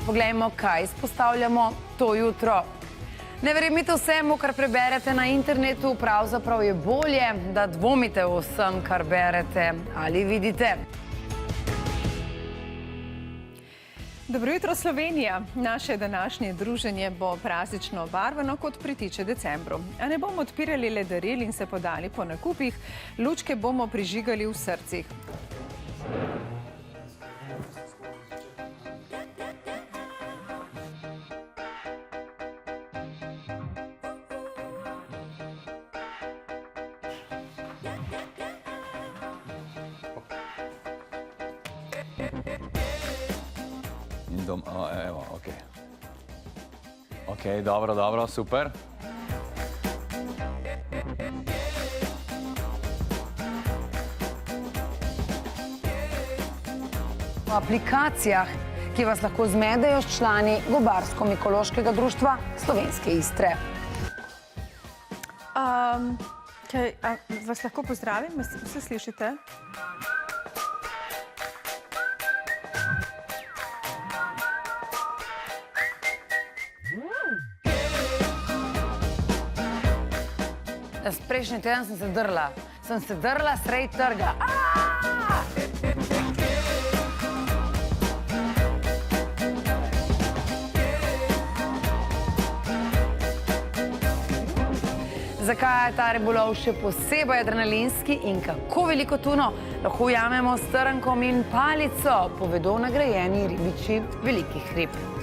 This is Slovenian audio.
Poglejmo, kaj izpostavljamo to jutro. Ne verjemite vsemu, kar preberete na internetu, pravzaprav je bolje, da dvomite o vsem, kar berete ali vidite. Dobro jutro, Slovenija. Naše današnje druženje bo praznično obarvano, kot pritiče decembru. A ne bomo odpirali le daril in se podali po nakupih, lučke bomo prižigali v srcih. Evo, okej. Okej, dobro, super. V aplikacijah, ki vas lahko zmedejo s člani Gobarsko-mikološkega društva Slovenske Istre. Vas lahko pozdravim? Vse slišite? Prejšnji teden sem se drla sredi trga. Zakaj je ta ribolov še posebej adrenalinski in kako veliko tuno lahko ujamemo s trnkom in palico, povedo nagrajeni ribiči velikih rib.